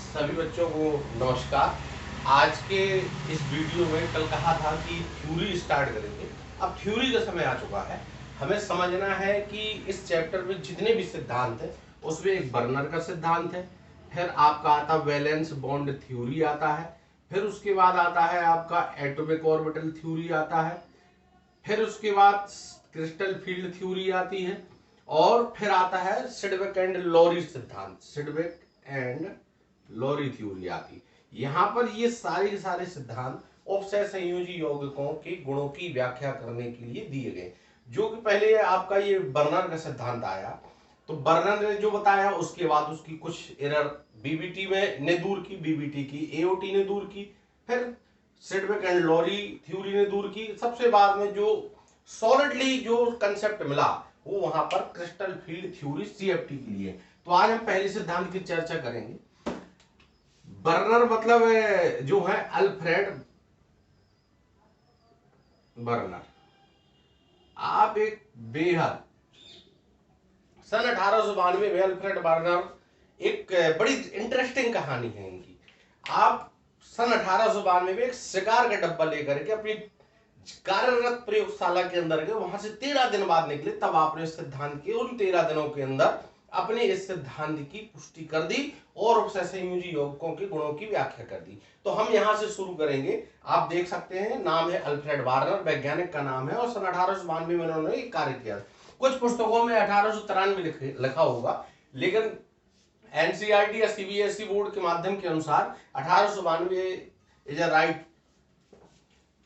सभी बच्चों को नमस्कार। आज के इस वीडियो में कल कहा था कि थ्योरी स्टार्ट करेंगे। अब थ्योरी का समय आ चुका है। हमें समझना है कि इस चैप्टर में जितने भी सिद्धांत हैं उसमें एक बर्नर का सिद्धांत है, फिर आपका आता वैलेंस बॉन्ड थ्योरी आता है, फिर उसके बाद आता है आपका एटॉमिक ऑर्बिटल थ्योरी आता है, फिर उसके बाद क्रिस्टल फील्ड थ्योरी आती है, और फिर आता है सिडविक एंड लॉरी सिद्धांत, सिडविक एंड लॉरी थ्योरी आती। यहां पर ये सारे के सारे सिद्धांत उपसय संयोजी यौगिकों के गुणों की व्याख्या करने के लिए दिए गए। जो कि पहले आपका ये बर्नर का सिद्धांत आया, तो बर्नर ने जो बताया उसके बाद उसकी कुछ एरर बीबीटी में ने दूर की, बीबीटी की एओटी ने दूर की, फिर सिडविक एंड लॉरी थ्योरी ने दूर की। सबसे बाद में जो सॉलिडली जो कंसेप्ट मिला वो वहां पर क्रिस्टल फील्ड थ्योरी सीएफटी के लिए। तो आज हम पहले सिद्धांत की चर्चा करेंगे। बर्नर मतलब जो है अल्फ्रेड बर्नर। आप एक बेहद सन 1892 में अल्फ्रेड बर्नर एक बड़ी इंटरेस्टिंग कहानी है इनकी। आप सन 1892 में एक शिकार का डब्बा लेकर के अपनी कार्यरत प्रयोगशाला के अंदर गए, वहां से 13 दिन बाद निकले। तब आपने इस सिद्धांत के उन 13 दिनों के अंदर अपने इस सिद्धांत की पुष्टि कर दी और उपसय संयोजी यौगिकों के गुणों की व्याख्या कर दी। तो हम यहां से शुरू करेंगे। आप देख सकते हैं नाम है अल्फ्रेड बार्नर, वैज्ञानिक का नाम है, और सन 1892 में उन्होंने एक कार्य किया। कुछ पुस्तकों में 1893 लिखा होगा, लेकिन एनसीईआरटी या सीबीएसई बोर्ड के माध्यम के अनुसार 1892 इज अ राइट।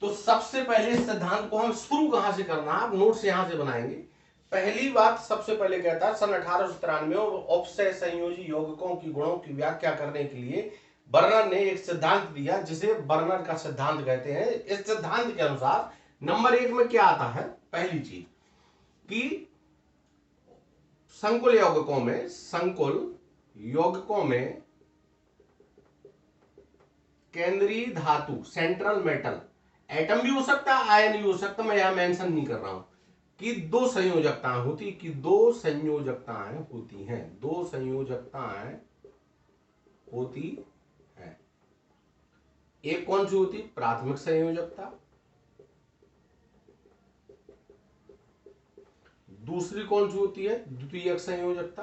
तो सबसे पहले इस सिद्धांत को हम शुरू कहां से करना है, आप नोट्स यहां से बनाएंगे। पहली बात सबसे पहले कहता है सन 1893 में उपसय संयोजी यौगिकों की गुणों की व्याख्या करने के लिए बर्नर ने एक सिद्धांत दिया जिसे बर्नर का सिद्धांत कहते हैं। इस सिद्धांत के अनुसार नंबर 1 में क्या आता है, पहली चीज कि संकुल यौगिकों में केंद्रीय धातु सेंट्रल मेटल, एटम भी हो सकता है, आयन भी हो सकता है, मैं यहां मेंशन नहीं कर रहा हूं, कि दो संयोजकताएं होती हैं। एक कौन सी होती, प्राथमिक संयोजकता, दूसरी कौन सी होती है, द्वितीयक संयोजकता।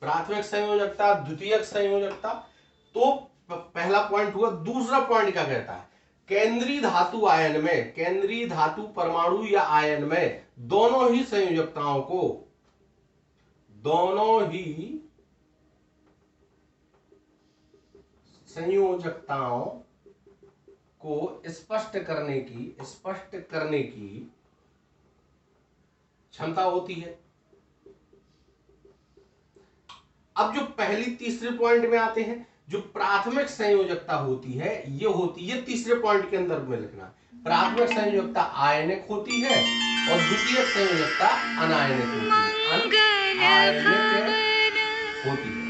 प्राथमिक संयोजकता, द्वितीयक संयोजकता, तो पहला पॉइंट हुआ। दूसरा पॉइंट क्या कहता है, केंद्रीय धातु आयन में, केंद्रीय धातु परमाणु या आयन में दोनों ही संयोजकताओं को स्पष्ट करने की क्षमता होती है। अब जो पहली तीसरे पॉइंट में आते हैं, जो प्राथमिक संयोजकता होती है ये तीसरे पॉइंट के अंदर में लिखना। प्राथमिक संयोजकता आयनिक होती है और द्वितीयक संयोजकता अनायनिक होती है।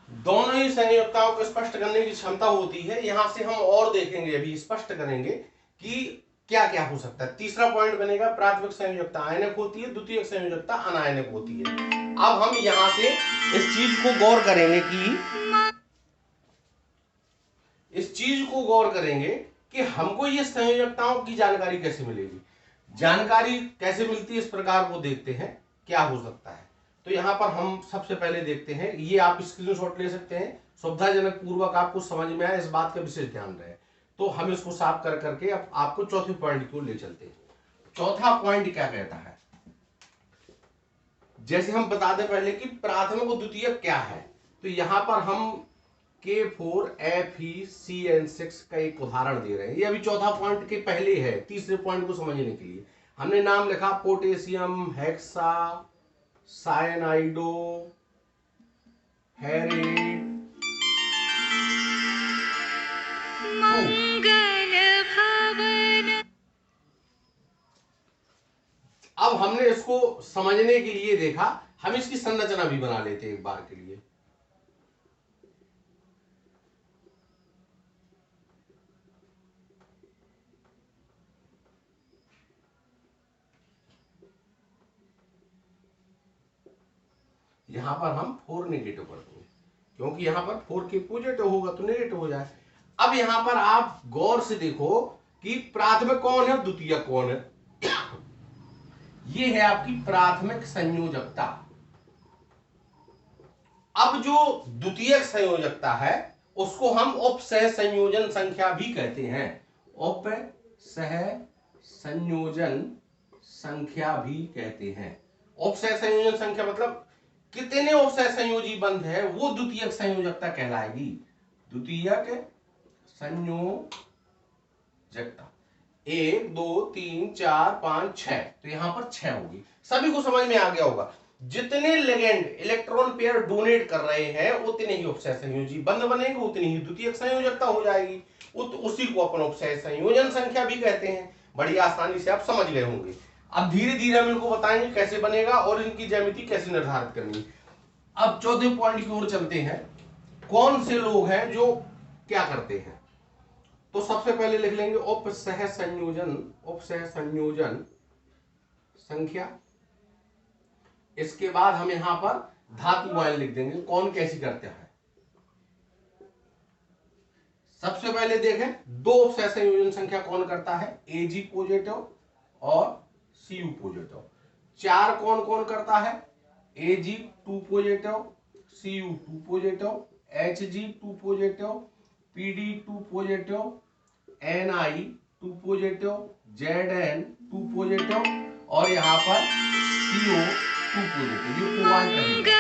दोनों ही संयोजकताओं को स्पष्ट करने की क्षमता होती है। यहां से हम और देखेंगे, अभी स्पष्ट करेंगे कि क्या क्या हो सकता है। तीसरा पॉइंट बनेगा प्राथमिक संयोजकता आयनिक होती है, द्वितीयक संयोजकता अनायनिक होती है। अब हम यहां से इस चीज को गौर करेंगे कि हमको ये संयोजकताओं की जानकारी कैसे मिलेगी। जानकारी कैसे मिलती है इस प्रकार को देखते हैं क्या हो सकता है। तो यहां पर हम सबसे पहले देखते हैं, ये आप स्क्रीनशॉट ले सकते हैं, सुविधाजनक पूर्वक आपको समझ में आए इस बात का विशेष ध्यान रहे। तो हम इसको साफ कर करके अब आपको चौथे पॉइंट को ले चलते हैं। चौथा पॉइंट क्या कहता है, जैसे हम बता दें पहले कि प्राथमिक और द्वितीयक क्या है, तो यहां पर हम K4FeCN6 का एक उदाहरण दे रहे हैं। ये अभी चौथा पॉइंट के पहले है, तीसरे पॉइंट को समझने के लिए हमने नाम लिखा पोटेशियम हेक्सा साइनाइडो हेरेट। अब हमने इसको समझने के लिए देखा, हम इसकी संरचना भी बना लेते हैं एक बार के लिए। यहां पर हम 4 नेगेटिव कर देंगे, क्योंकि यहां पर 4 के पॉजिटिव होगा तो नेगेटिव हो जाए। अब यहां पर आप गौर से देखो कि प्राथमिक कौन है, द्वितीयक कौन है। ये है आपकी प्राथमिक संयोजकता। अब जो द्वितीयक संयोजकता है उसको हम उपसह संयोजन संख्या भी कहते हैं। उपसह संयोजन संख्या भी कहते हैं। उपसह संयोजन संख्या मतलब कितने उपसह संयोजी बंध है वो द्वितीयक संयोजकता कहलाएगी। द्वितीयक संयोजकता 1 2 3 4 5 6, तो यहां पर 6 होगी। सभी को समझ में आ गया होगा। जितने लिगेंड इलेक्ट्रॉन पेयर डोनेट कर रहे हैं उतने ही उपसह संयोजी बंध बनेंगे, उतनी ही द्वितीयक संयोजकता हो जाएगी। उसी को अपन उपसह संयोजन संख्या भी कहते हैं। बड़ी आसानी से आप समझ गए होंगे। अब धीरे धीरे हम इनको बताएंगे कैसे बनेगा और इनकी ज्यामिति कैसे निर्धारित करनी। अब चौथे पॉइंट की ओर चलते हैं। कौन से लोग हैं जो क्या करते हैं, तो सबसे पहले लिख लेंगे उपसह संयोजन संख्या। इसके बाद हम यहां पर धातु आयन लिख देंगे, कौन कैसी करते हैं। सबसे पहले देखें दो उपसह संयोजन संख्या कौन करता है, Ag पॉजिटिव और Cu पॉजिटिव। 4 कौन कौन करता है, Ag 2 positive, Cu 2 positive, Hg 2 positive, Pd 2 positive, Ni 2 positive, Zn 2 positive और यहां पर CO 2 पॉजिटिव। ये कोवाल्ट रहेगा।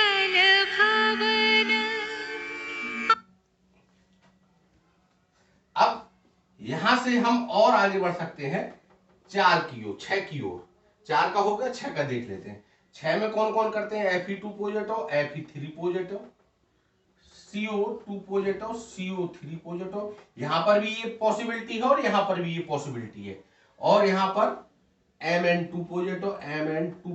अब यहां से हम और आगे बढ़ सकते हैं 4 की ओर, 6 की ओर। 4 का हो गया, 6 का देख लेते हैं। 6 में कौन कौन करते हैं, Fe2 positive, Fe3 positive, CO2 positive, CO3 positive. यहां पर भी ये पॉसिबिलिटी है और यहां पर भी ये पॉसिबिलिटी है। और यहां पर Mn2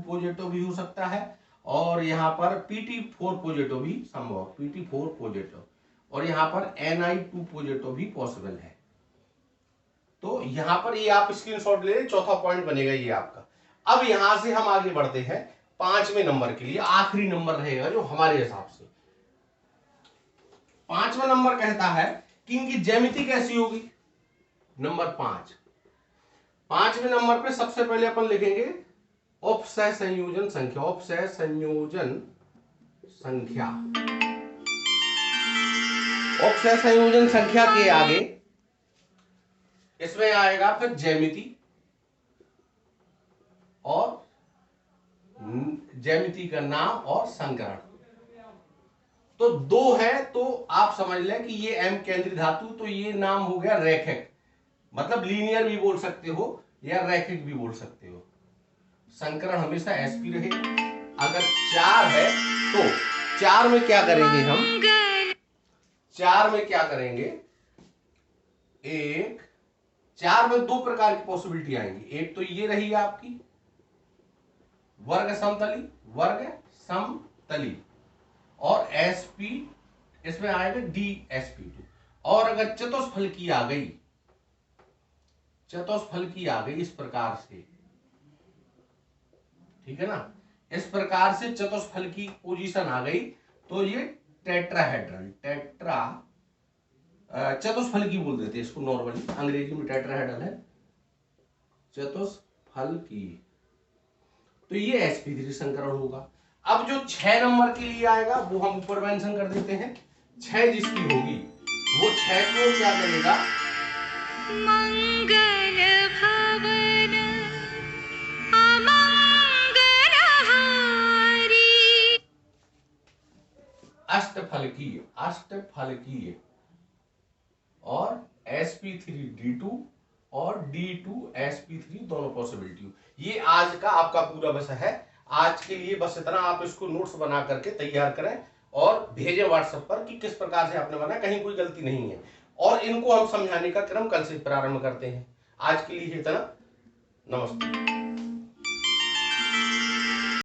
पॉजिटिव भी हो सकता है और यहां पर Pt4 पॉजिटिव भी संभव, Pt4 पॉजिटिव और यहां पर Ni2 पॉजिटिव भी पॉसिबल है। तो यहां पर ये आप स्क्रीनशॉट ले, चौथा पॉइंट बनेगा ये आपका। अब यहां से हम आगे बढ़ते हैं 5वें नंबर के लिए, आखिरी नंबर रहेगा जो हमारे हिसाब से। 5वां नंबर कहता है कि इनकी ज्यामिति कैसी होगी। नंबर 5, 5वें नंबर पे सबसे पहले अपन लिखेंगे उपसह संयोजन संख्या। उपसह संयोजन संख्या, उपसह संयोजन संख्या के आगे इसमें आएगा फिर ज्यामिति और ज्यामिति का नाम और संकरण। तो 2 है तो आप समझ लें कि ये M केंद्रीय धातु, तो ये नाम हो गया रैखिक, मतलब लीनियर भी बोल सकते हो या रैखिक भी बोल सकते हो। संकरण हमेशा sp रहेगा। अगर 4 है तो 4 में क्या करेंगे हम, 4 में क्या करेंगे, 4 में 2 प्रकार की पॉसिबिलिटी आएंगी। एक तो ये रही आपकी वर्ग समतली और sp इसमें आएगा dsp2। और अगर चतुष्फल की आ गई, इस प्रकार से, ठीक है ना, इस प्रकार से चतुष्फल की पोजीशन आ गई तो ये टेट्राहेड्रल, चतुष्फल की बोल देते हैं इसको नॉर्मली, अंग्रेजी में टेट्राहेड्रल है, चतुष्फल की, तो ये sp3 संकरण होगा। अब जो 6 नंबर के लिए आएगा वो हम ऊपर मेंशन कर देते हैं। 6 जिसकी होगी वो 6 को क्या करेगा, मंगल भवन अमंगलहारी, अष्टफलकीय और sp3d2 और d2 sp3 दोनों पॉसिबिलिटी। ये आज का आपका पूरा विषय है। आज के लिए बस इतना। आप इसको नोट्स बना करके तैयार करें और भेजें व्हाट्सएप पर कि किस प्रकार से आपने बनाया, कहीं कोई गलती नहीं है। और इनको हम समझाने का क्रम कल से प्रारंभ करते हैं। आज के लिए इतना। नमस्ते।